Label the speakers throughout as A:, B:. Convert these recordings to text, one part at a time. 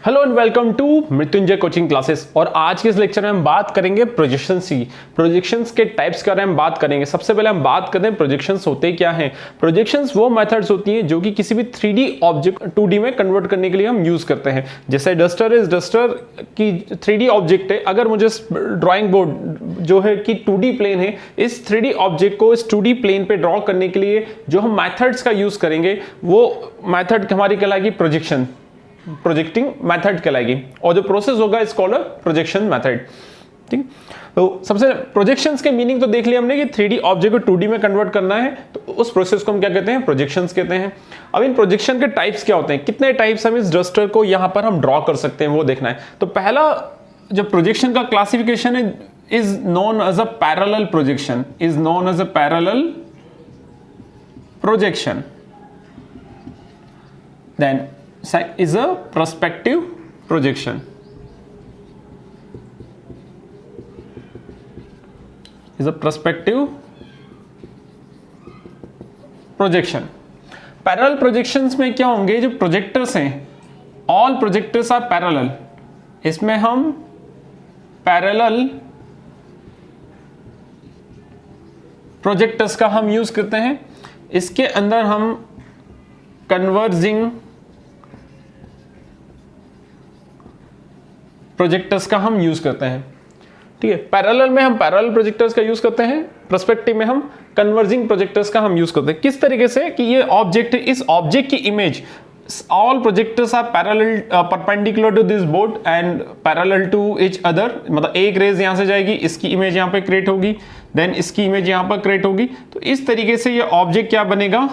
A: Hello and welcome to Mrityunjay coaching classes. और आज के इस लेक्चर में हम बात करेंगे प्रोजेक्शंस की। प्रोजेक्शंस के टाइप्स के बारे में बात करेंगे। सबसे पहले हम बात करते हैं प्रोजेक्शंस होते क्या हैं। प्रोजेक्शंस वो मेथड्स होती हैं जो कि किसी भी 3D ऑब्जेक्ट 2D में कन्वर्ट करने के लिए हम यूज करते हैं। जैसे डस्टर की 3D ऑब्जेक्ट है, अगर मुझे ड्राइंग बोर्ड जो है कि 2D प्लेन है, इस 3D ऑब्जेक्ट को इस 2D प्लेन पे ड्रॉ करने के लिए जो हम मैथड्स का यूज करेंगे वो मैथड हमारी कहलाएगी प्रोजेक्टिंग मेथड कहलाएगी, और जो प्रोसेस होगा इस कॉल्ड प्रोजेक्शन मेथड। ठीक, तो सबसे प्रोजेक्शंस के मीनिंग तो देख लिया हमने कि 3D ऑब्जेक्ट को 2D में कन्वर्ट करना है, तो उस प्रोसेस को हम क्या कहते हैं, प्रोजेक्शंस कहते हैं। अब इन प्रोजेक्शन के टाइप्स क्या होते हैं, कितने टाइप्स हम इस डस्टर को यहां पर हम ड्रॉ कर सकते हैं वो देखना है। तो पहला जो प्रोजेक्शन का क्लासिफिकेशन है is known as a parallel projection, is known as a parallel projection. Then is a perspective projection, is a perspective projection। Parallel projections में क्या होंगे, जो प्रोजेक्टर्स हैं ऑल प्रोजेक्टर्स आर पैरेलल, इसमें हम पैरेलल प्रोजेक्टर्स का हम यूज करते हैं। इसके अंदर हम कन्वर्जिंग प्रोजेक्टर्स का हम यूज करते हैं। ठीक है, पैरेलल में हम पैरेलल प्रोजेक्टर्स का यूज करते हैं, पर्सपेक्टिव में हम कन्वर्जिंग प्रोजेक्टर्स का हम यूज करते हैं। किस तरीके से कि ये ऑब्जेक्ट, इस ऑब्जेक्ट की image, all projectors are parallel perpendicular to this board and parallel to each other, मतलब एक रेज यहां से जाएगी, इसकी इमेज यहां पे क्रिएट होगी, देन इसकी इमेज यहां पर क्रिएट होगी। तो इस तरीके से ये ऑब्जेक्ट क्या बनेगा,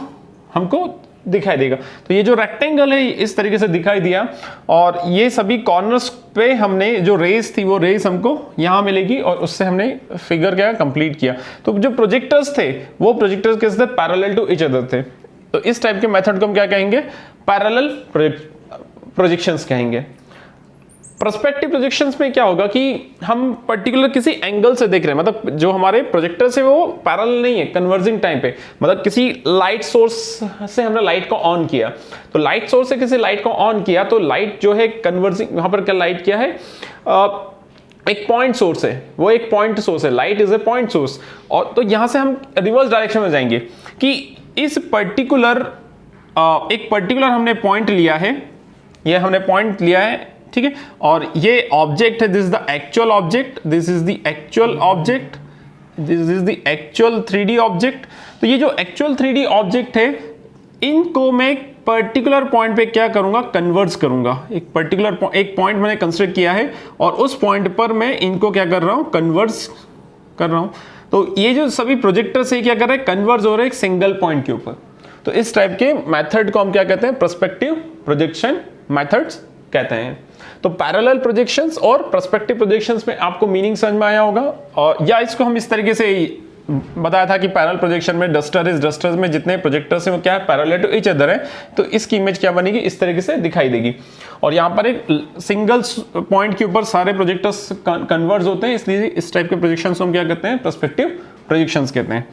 A: हमको दिखाई देगा। तो ये जो रेक्टेंगल है इस तरीके से दिखाई दिया, और ये सभी कॉर्नर्स पे हमने जो रेस थी वो रेस हमको यहां मिलेगी, और उससे हमने फिगर क्या कंप्लीट किया। तो जो प्रोजेक्टर्स थे वो प्रोजेक्टर्स कैसे थे, पैरेलल टू ईच अदर थे। तो इस टाइप के मेथड को हम क्या कहेंगे, पैरेलल प्रोजेक्शंस कहेंगे। पर्सपेक्टिव प्रोजेक्शंस में क्या होगा कि हम पर्टिकुलर किसी एंगल से देख रहे हैं, मतलब जो हमारे प्रोजेक्टर से वो पैरेलल नहीं है, कन्वर्जिंग टाइम पे, मतलब किसी लाइट सोर्स से हमने लाइट को ऑन किया, तो लाइट सोर्स से किसी लाइट को ऑन किया तो लाइट जो है कन्वर्जिंग, वहां पर क्या लाइट किया है, एक पॉइंट सोर्स है, वो एक पॉइंट सोर्स है, light is a point source. और तो यहां से हम रिवर्स डायरेक्शन में जाएंगे कि इस पर्टिकुलर एक पर्टिकुलर हमने पॉइंट लिया है, ये हमने पॉइंट लिया है, ठीक है, और ये ऑब्जेक्ट है, this is the actual object, this is the actual object, this is the actual 3D object. तो ये जो एक्चुअल 3D ऑब्जेक्ट है, इनको मैं एक पर्टिकुलर पॉइंट पे क्या करूंगा, कन्वर्ज करूंगा। एक पर्टिकुलर एक पॉइंट मैंने कंसिडर किया है और उस पॉइंट पर मैं इनको क्या कर रहा हूं, कन्वर्ज कर रहा हूं। तो ये जो सभी प्रोजेक्टर से क्या कर रहे हैं, कन्वर्ज हो रहे हैं एक सिंगल पॉइंट के ऊपर। तो इस टाइप के मेथड को हम क्या कहते हैं, पर्सपेक्टिव प्रोजेक्शन मेथड्स कहते हैं। तो पैरेलल प्रोजेक्शंस और पर्सपेक्टिव प्रोजेक्शंस में आपको मीनिंग समझ में आया होगा, और या इसको हम इस तरीके से बताया था कि पैरेलल प्रोजेक्शन में डस्टर्स में जितने प्रोजेक्टर्स हैं वो क्या है, पैरेलल टू ईच अदर है, तो इसकी इमेज क्या बनेगी, इस तरीके से दिखाई देगी। और यहाँ पर एक सिंगल पॉइंट के ऊपर सारे प्रोजेक्टर्स कन्वर्ज होते हैं, इसलिए इस टाइप के प्रोजेक्शंस को हम क्या कहते हैं, पर्सपेक्टिव प्रोजेक्शंस कहते हैं।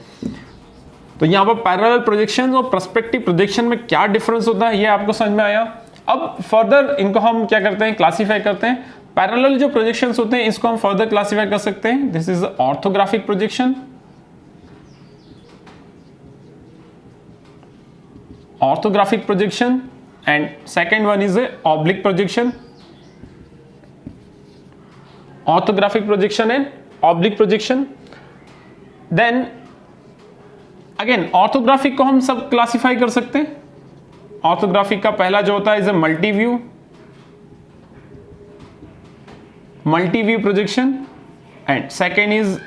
A: तो यहाँ पर पैरेलल प्रोजेक्शन और पर्सपेक्टिव प्रोजेक्शन में क्या डिफरेंस होता है ये आपको समझ में आया। अब फर्दर इनको हम क्या करते हैं, क्लासीफाई करते हैं। पैरेलल जो प्रोजेक्शंस होते हैं इसको हम फर्दर क्लासीफाई कर सकते हैं। This is orthographic projection, orthographic projection, and second one is oblique projection. Orthographic projection and oblique projection. Then again orthographic को हम सब क्लासीफाई कर सकते हैं। ऑर्थोग्राफिक का पहला जो होता है is a multi view projection, and second is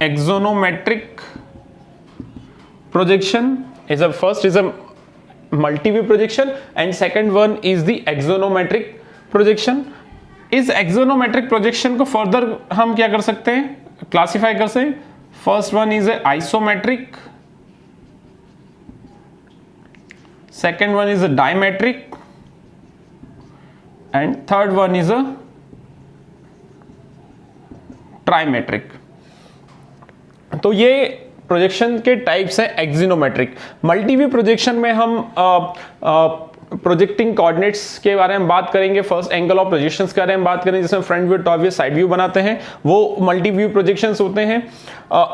A: axonometric projection. Is a first is a multi view projection and second one is the axonometric projection. इस एक्सोनोमेट्रिक प्रोजेक्शन को फर्दर हम क्या कर सकते हैं, क्लासीफाई कर सकते हैं। First one is a isometric, second one is a dimetric, and third one is a trimetric। तो ये प्रोजेक्शन के टाइप्स हैं एक्सिनोमेट्रिक। मल्टीव्यू प्रोजेक्शन में हम प्रोजेक्टिंग कोऑर्डिनेट्स के बारे में बात करेंगे, फर्स्ट एंगल ऑफ प्रोजेक्शंस के बारे में बात करेंगे, जिसमें front view, top view, side view बनाते हैं, वो मल्टी व्यू प्रोजेक्शंस होते हैं।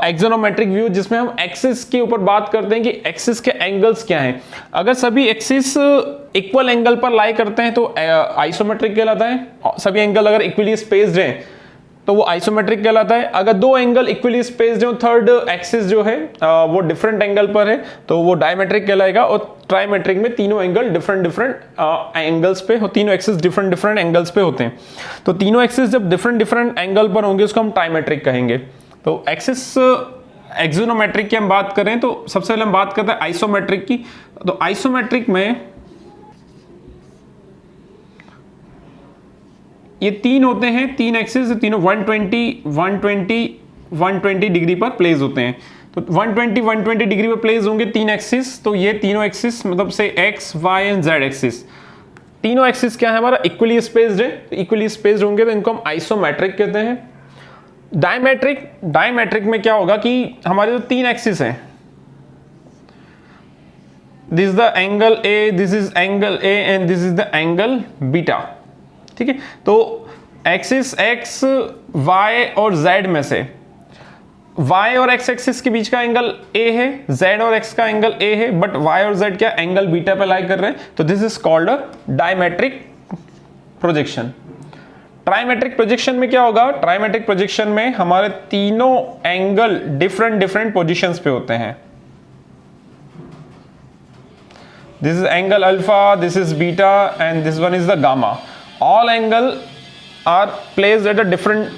A: एक्सोनोमेट्रिक व्यू, जिसमें हम एक्सिस के ऊपर बात करते हैं कि एक्सिस के एंगल्स क्या हैं। अगर सभी एक्सिस इक्वल एंगल पर लाई करते हैं तो आइसोमेट्रिक कहलाता है। सभी एंगल अगर इक्वली स्पेस्ड हैं तो वो आइसोमेट्रिक कहलाता है। अगर दो एंगल इक्वली स्पेस्ड हैं, थर्ड एक्सिस जो है वो डिफरेंट एंगल पर है तो वो डायमेट्रिक कहलाएगा। और ट्राइमेट्रिक में तीनों एंगल डिफरेंट एंगल्स पे, तीनों एक्सिस डिफरेंट एंगल्स पे होते हैं। तो तीनों एक्सिस जब डिफरेंट एंगल पर होंगे उसको हम ट्राइमेट्रिक कहेंगे। तो एक्सिस एक्सोनोमेट्रिक की हम बात करें तो सबसे पहले हम बात करते हैं आइसोमेट्रिक की। तो आइसोमेट्रिक में ये तीन होते हैं, तीन एक्सिस, तीनों 120 डिग्री पर प्लेस होते हैं। तो 120 डिग्री पर प्लेस होंगे तीन एक्सिस। तो ये तीनों एक्सिस मतलब से x, y and z axis, तीनों एक्सिस क्या है हमारा इक्वली स्पेस्ड है। इक्वली स्पेस्ड होंगे तो इनको हम आइसोमेट्रिक कहते हैं। डायमेट्रिक में क्या होगा कि हमारे जो तीन एक्सिस हैं, this is the angle A, this is angle A and this is the angle beta. ठीक है, तो एक्सिस एक्स, वाई और जेड में से y और x एक्सिस के बीच का एंगल a है, z और x का एंगल a है, बट y और z क्या एंगल बीटा पे लाई कर रहे हैं। तो this is called a diametric projection. Trimetric projection में क्या होगा, ट्राइमेट्रिक प्रोजेक्शन में हमारे तीनों एंगल डिफरेंट पोजीशंस पे होते हैं। This is angle alpha, this is beta and this one is the gamma. All angle are placed at a different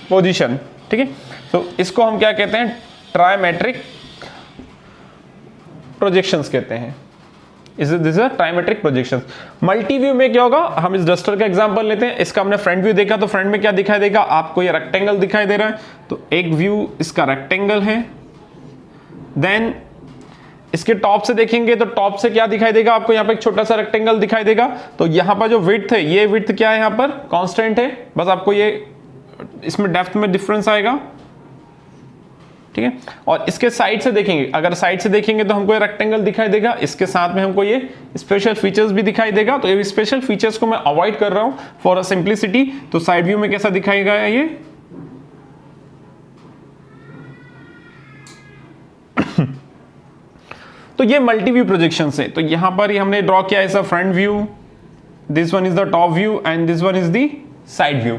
A: position. ठीक है, तो इसको हम क्या कहते हैं, ट्राइमेट्रिक प्रोजेक्शंस कहते हैं। This is trimetric projections. Multi view में क्या होगा, हम इस डस्टर का एग्जांपल लेते हैं। इसका हमने फ्रंट व्यू देखा तो फ्रंट में क्या दिखाई देगा आपको, ये रेक्टेंगल दिखाई दे रहा है। तो एक व्यू इसका रेक्टेंगल है। देन इसके टॉप से देखेंगे तो टॉप से क्या दिखाई देगा आपको, यहाँ पे एक छोटा सा रेक्टेंगल दिखाई देगा। तो यहाँ पर जो विड्थ है, ये विड्थ क्या है यहाँ पर कांस्टेंट है, बस आपको ये इसमें डेप्थ में डिफरेंस आएगा। ठीक है, और इसके साइड से देखेंगे, अगर साइड से देखेंगे तो हमको ये रेक्टेंगल दिखाई देगा, इसके साथ में हमको ये स्पेशल फीचर्स भी दिखाई देगा। तो ये स्पेशल फीचर्स को मैं अवॉइड कर रहा हूं फॉर अ सिंप्लिसिटी। तो साइड व्यू में कैसा दिखाएगा ये तो ये मल्टी व्यू प्रोजेक्शन है। तो यहां पर ही हमने ड्रॉ किया ऐसा front view, this one is the top view and this one is the side view.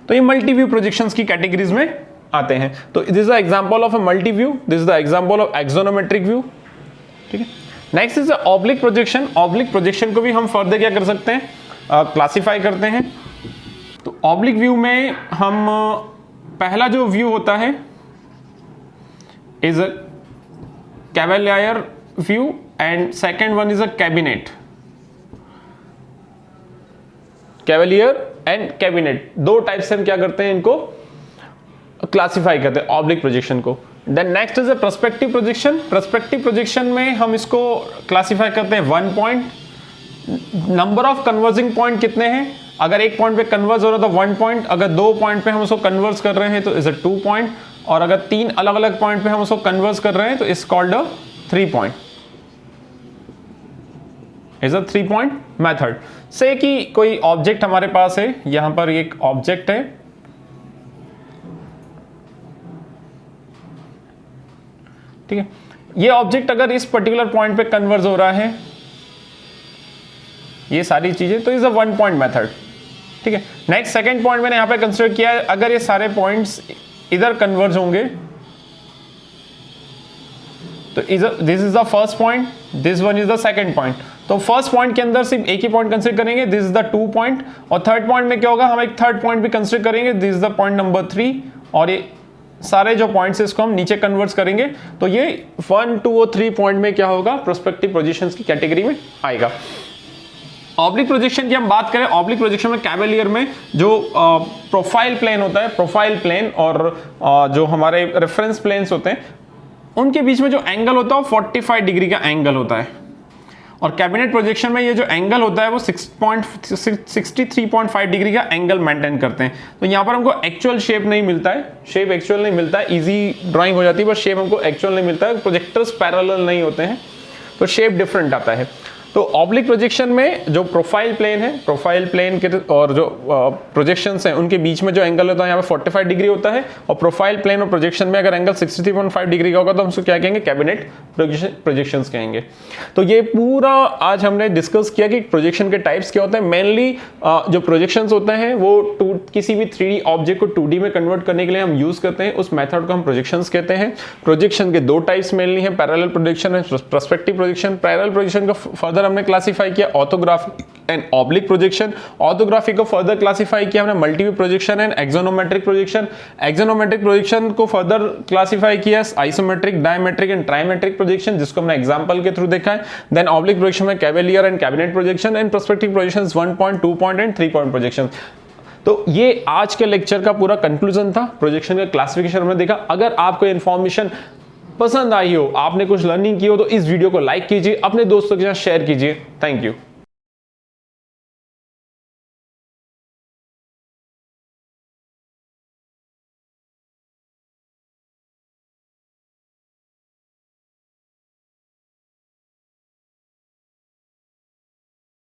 A: तो ये मल्टी व्यू प्रोजेक्शंस की कैटेगरीज में आते हैं। तो this is the example of a multi view, this is the example of axonometric view. ठीक है, next is oblique projection. Oblique projection को भी हम फर्दर क्या कर सकते हैं, क्लासिफाई करते हैं। तो ऑब्लिक व्यू में हम पहला जो व्यू होता है is a cavalier view and second one is a cabinet. Cavalier and cabinet, दो टाइप से हम क्या करते हैं, इनको क्लासिफाई करते हैं ऑब्लिक प्रोजेक्शन को। Then next is a perspective projection. Perspective projection में हम इसको क्लासिफाई करते हैं one point, number of converging point कितने हैं। अगर एक पॉइंट पे कन्वर्ज हो रहा है तो वन पॉइंट, अगर दो पॉइंट पे हम उसको कन्वर्ज कर रहे हैं तो इज अ टू पॉइंट, और अगर तीन अलग अलग पॉइंट पे हम उसको कन्वर्ज कर रहे हैं तो is called a three point, is a three point method. से कि कोई ऑब्जेक्ट हमारे पास है, यहां पर एक ऑब्जेक्ट है, ठीक है, ये ऑब्जेक्ट अगर इस पर्टिकुलर पॉइंट पे कन्वर्ज हो रहा है, ये सारी चीजें, तो is a one point method. ठीक है, नेक्स्ट सेकंड पॉइंट मैंने यहां पे कंसीडर किया है, अगर ये सारे पॉइंट्स इधर कन्वर्ज होंगे तो this is the first point, this one is the second point. तो फर्स्ट पॉइंट के अंदर सिर्फ एक ही पॉइंट कंसीडर करेंगे, this is the two point, और थर्ड पॉइंट में क्या होगा, हम एक थर्ड पॉइंट भी कंसीडर करेंगे, this is the point number 3, और ये सारे जो पॉइंट्स इसको हम नीचे कन्वर्ट करेंगे। तो ये 1, 2 और 3 पॉइंट में क्या होगा, प्रोस्पेक्टिव प्रोजेक्शंस की कैटेगरी में आएगा। ऑब्लिक प्रोजेक्शन की हम बात करें, ऑब्लिक प्रोजेक्शन में कैवेलियर में जो प्रोफाइल प्लेन होता है, प्रोफाइल प्लेन और जो हमारे रेफरेंस प्लेन्स होते हैं उनके बीच में जो एंगल होता है वो 45 डिग्री का एंगल होता है। और कैबिनेट प्रोजेक्शन में ये जो एंगल होता है वो 63.5 डिग्री का एंगल मेंटेन करते हैं। तो यहाँ पर हमको एक्चुअल शेप नहीं मिलता है, शेप एक्चुअल नहीं मिलता है, इजी ड्राइंग हो जाती है, पर शेप हमको एक्चुअल नहीं मिलता है, प्रोजेक्टर्स पैरेलल नहीं होते हैं, तो शेप डिफरेंट आता है। तो ऑब्लिक प्रोजेक्शन में जो प्रोफाइल प्लेन है, प्रोफाइल प्लेन के और जो प्रोजेक्शंस हैं उनके बीच में जो एंगल होता है यहाँ पे 45 डिग्री होता है, और प्रोफाइल प्लेन और प्रोजेक्शन में अगर एंगल 63.5 डिग्री का होगा तो हम उसको क्या कहेंगे, कैबिनेट प्रोजेक्शंस कहेंगे। तो ये पूरा आज हमने डिस्कस किया कि प्रोजेक्शन के टाइप्स क्या होते हैं। मेनली जो प्रोजेक्शंस होते हैं वो किसी भी 3D ऑब्जेक्ट को 2D में कन्वर्ट करने के लिए हम यूज करते हैं, उस मेथड को हम प्रोजेक्शंस कहते हैं। प्रोजेक्शन के दो टाइप्स मेनली हैं, parallel projection and perspective projection. Parallel projection को फर्दर हमने क्लासिफाई किया orthographic and oblique projection. Orthographic को फर्दर क्लासिफाई किया हमने multiview projection and axonometric projection. Axonometric projection को फर्दर क्लासिफाई किया isometric, diametric and trimetric projection, जिसको हमने एग्जांपल के थ्रू देखा है। देन ऑब्लिक प्रोजेक्शन में cavalier and cabinet projection and perspective projections 1 point, 2 point and 3 point projection. तो ये आज के लेक्चर का पूरा कंक्लूजन था। प्रोजेक्शन का क्लासिफिकेशन हमने देखा। अगर आपको इन्फॉर्मेशन पसंद आई हो, आपने कुछ लर्निंग की हो, तो इस वीडियो को लाइक कीजिए, अपने दोस्तों के साथ शेयर कीजिए। Thank you.